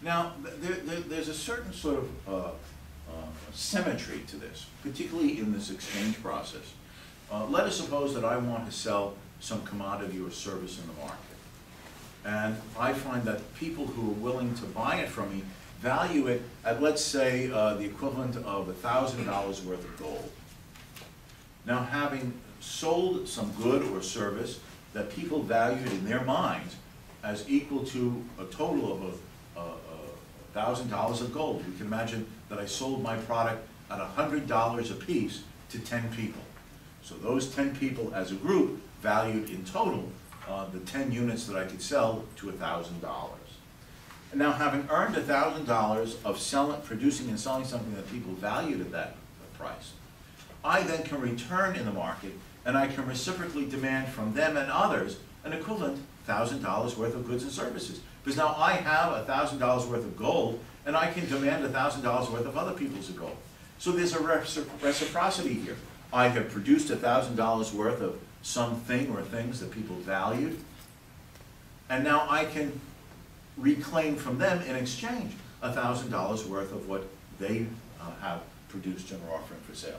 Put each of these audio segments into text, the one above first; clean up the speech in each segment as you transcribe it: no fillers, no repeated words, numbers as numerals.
Now, there's a certain sort of symmetry to this, particularly in this exchange process. Let us suppose that I want to sell some commodity or service in the market. And I find that people who are willing to buy it from me value it at, let's say, the equivalent of $1,000 worth of gold. Now, having sold some good or service that people valued in their minds as equal to a total of $1,000 of gold, we can imagine that I sold my product at $100 a piece to 10 people. So those 10 people as a group valued in total the 10 units that I could sell to $1,000. And now, having earned $1,000 of producing and selling something that people valued at that price, I then can return in the market and I can reciprocally demand from them and others an equivalent $1,000 worth of goods and services. Because now I have $1,000 worth of gold and I can demand $1,000 worth of other people's gold. So there's a reciprocity here. I have produced $1,000 worth of something or things that people valued, and now I can reclaim from them in exchange $1,000 worth of what they have produced and are offering for sale.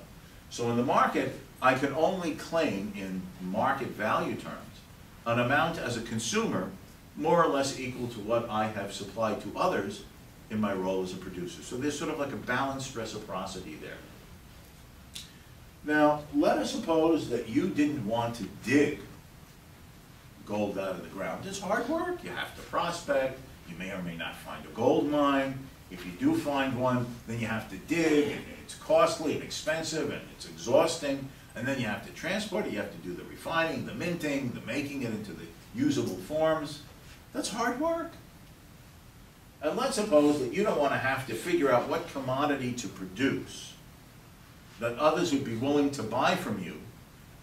So in the market, I can only claim in market value terms an amount as a consumer more or less equal to what I have supplied to others in my role as a producer. So there's sort of like a balanced reciprocity there. Now, let us suppose that you didn't want to dig gold out of the ground. It's hard work. You have to prospect. You may or may not find a gold mine. If you do find one, then you have to dig, and it's costly and expensive, and it's exhausting. And then you have to transport it. You have to do the refining, the minting, the making it into the usable forms. That's hard work. And let's suppose that you don't want to have to figure out what commodity to produce that others would be willing to buy from you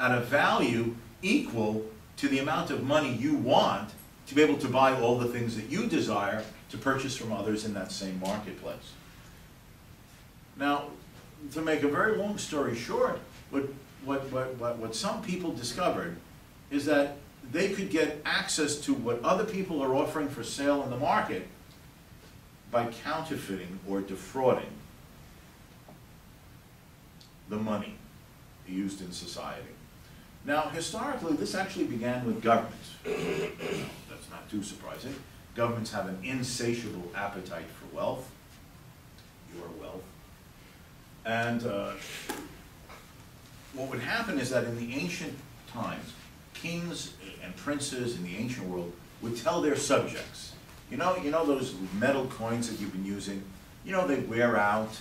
at a value equal to the amount of money you want to be able to buy all the things that you desire to purchase from others in that same marketplace. Now, to make a very long story short, what some people discovered is that they could get access to what other people are offering for sale in the market by counterfeiting or defrauding the money used in society. Now, historically, this actually began with governments. That's not too surprising. Governments have an insatiable appetite for wealth, your wealth. And what would happen is that in the ancient times, kings and princes in the ancient world would tell their subjects, you know those metal coins that you've been using, they wear out,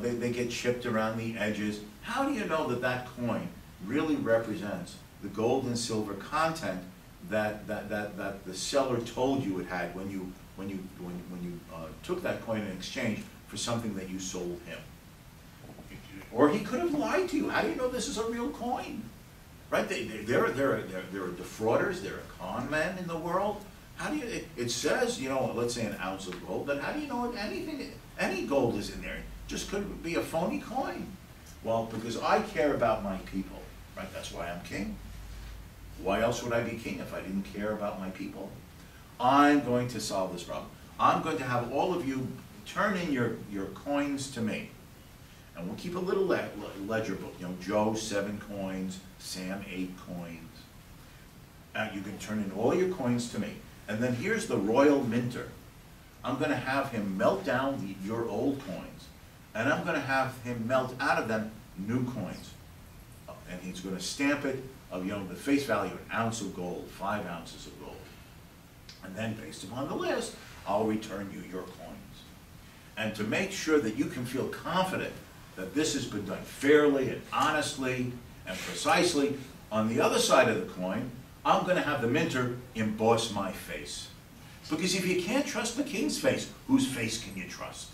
they get chipped around the edges. How do you know that that coin really represents the gold and silver content that the seller told you it had when you took that coin in exchange for something that you sold him? Or he could have lied to you. How do you know this is a real coin? Right? There are defrauders, there are con men in the world. How do you? It says, let's say an ounce of gold. But how do you know any gold is in there? It just could be a phony coin. Well, because I care about my people. Right? That's why I'm king. Why else would I be king if I didn't care about my people? I'm going to solve this problem. I'm going to have all of you turn in your coins to me. And we'll keep a little ledger book. Joe 7 coins, Sam 8 coins. You can turn in all your coins to me. And then here's the royal minter. I'm going to have him melt down your old coins. And I'm going to have him melt out of them new coins. And he's going to stamp it of the face value, an ounce of gold, 5 ounces of gold. And then based upon the list, I'll return you your coins. And to make sure that you can feel confident that this has been done fairly and honestly and precisely, on the other side of the coin, I'm going to have the minter emboss my face. Because if you can't trust the king's face, whose face can you trust?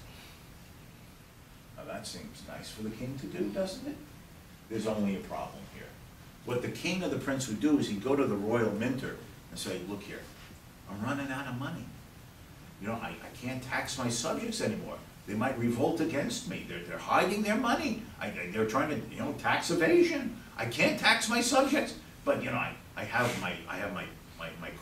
Now that seems nice for the king to do, doesn't it? There's only a problem here. What the king or the prince would do is he'd go to the royal minter and say, look here, I'm running out of money. I can't tax my subjects anymore. They might revolt against me. They're hiding their money. They're trying to, tax evasion. I can't tax my subjects. But, I have my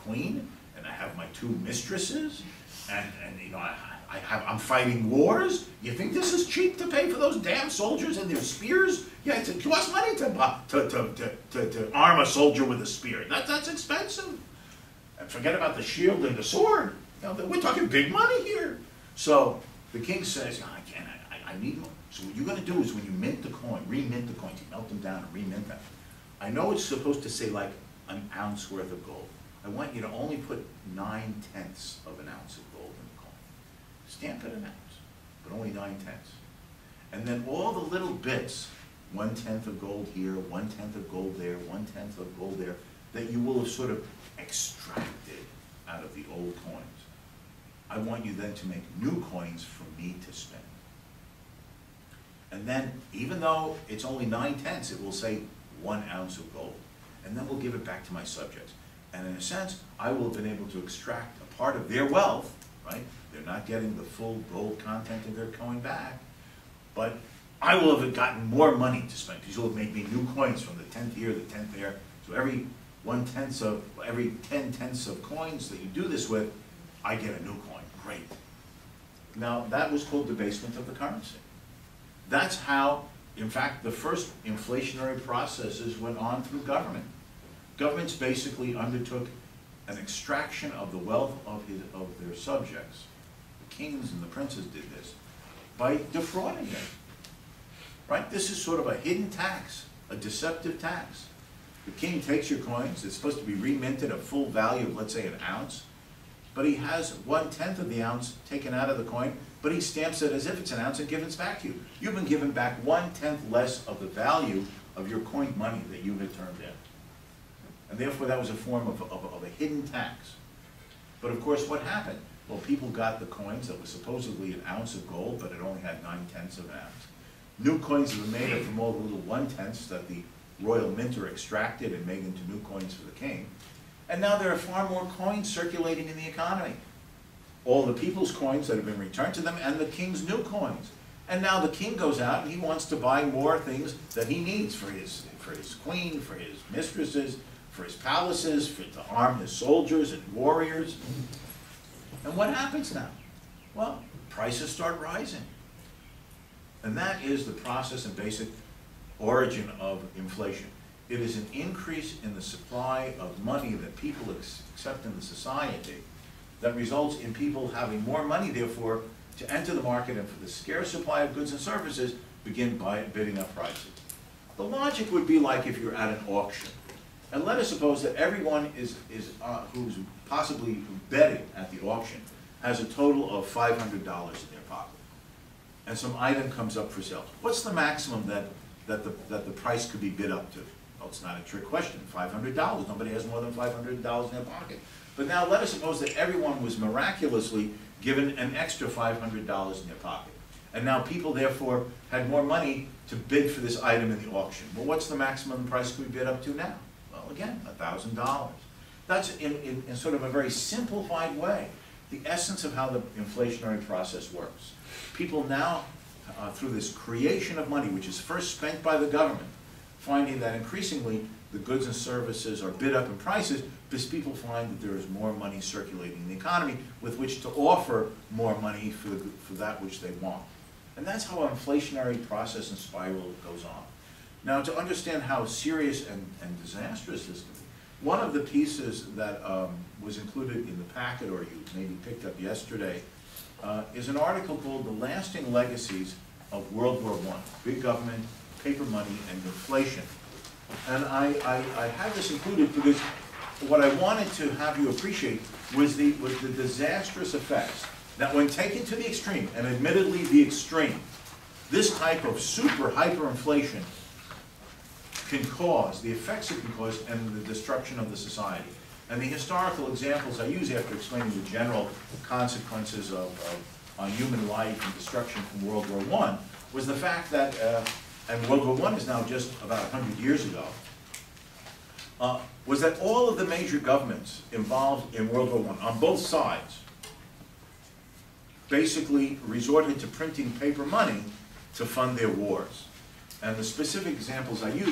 queen, and I have my 2 mistresses, and I I'm fighting wars? You think this is cheap to pay for those damn soldiers and their spears? Yeah, it costs money to arm a soldier with a spear. That's expensive. And forget about the shield and the sword. You know, we're talking big money here. So the king says, I can't, I need more. So what you're going to do is when you mint the coin, remint the coins, you melt them down and remint them. I know it's supposed to say like an ounce worth of gold. I want you to only put 9/10 of an ounce of gold in the coin. Stamp it an ounce, but only 9/10. And then all the little bits, 1/10 of gold here, 1/10 of gold there, 1/10 of gold there, that you will have sort of extracted out of the old coins. I want you then to make new coins for me to spend. And then, even though it's only 9/10, it will say 1 ounce of gold. And then we'll give it back to my subjects. And in a sense, I will have been able to extract a part of their wealth, right? They're not getting the full gold content of their coin back, but I will have gotten more money to spend, because you'll have made me new coins from the 10th here, the 10th there. So every 10 tenths of coins that you do this with, I get a new coin. Great. Now, that was called debasement of the currency. That's how, in fact, the first inflationary processes went on through government. Governments basically undertook an extraction of the wealth of their subjects. The kings and the princes did this by defrauding them. Right? This is sort of a hidden tax, a deceptive tax. The king takes your coins, it's supposed to be reminted at full value of, let's say, an ounce, but he has 1/10 of the ounce taken out of the coin, but he stamps it as if it's an ounce and gives it back to you. You've been given back 1/10 less of the value of your coined money that you had turned in. And therefore that was a form of a hidden tax. But of course, what happened? Well, people got the coins that was supposedly an ounce of gold, but it only had 9/10 of an ounce. New coins were made from all the little 1/10s that the royal minter extracted and made into new coins for the king. And now there are far more coins circulating in the economy. All the people's coins that have been returned to them and the king's new coins. And now the king goes out and he wants to buy more things that he needs for his queen, for his mistresses, for his palaces, to arm his soldiers and warriors. And what happens now? Well, prices start rising. And that is the process and basic origin of inflation. It is an increase in the supply of money that people accept in the society that results in people having more money, therefore, to enter the market and for the scarce supply of goods and services, begin bidding up prices. The logic would be like if you're at an auction. And let us suppose that everyone who's possibly betting at the auction has a total of $500 in their pocket. And some item comes up for sale. What's the maximum that the price could be bid up to? Well, it's not a trick question. $500. Nobody has more than $500 in their pocket. But now let us suppose that everyone was miraculously given an extra $500 in their pocket. And now people, therefore, had more money to bid for this item in the auction. Well, what's the maximum price could we bid up to now? Well, again, $1,000. That's in sort of a very simplified way, the essence of how the inflationary process works. People now, through this creation of money, which is first spent by the government, finding that increasingly the goods and services are bid up in prices because people find that there is more money circulating in the economy with which to offer more money for that which they want. And that's how an inflationary process and spiral goes on. Now, to understand how serious and disastrous this can be, one of the pieces that was included in the packet, or you maybe picked up yesterday, is an article called The Lasting Legacies of World War I, Big Government, Paper Money, and Inflation. And I had this included because what I wanted to have you appreciate was the disastrous effects that when taken to the extreme, and admittedly the extreme, this type of super hyperinflation can cause, the effects it can cause, and the destruction of the society. And the historical examples I use after explaining the general consequences on human life and destruction from World War I was the fact that, and World War I is now just about 100 years ago, was that all of the major governments involved in World War I, on both sides, basically resorted to printing paper money to fund their wars. And the specific examples I use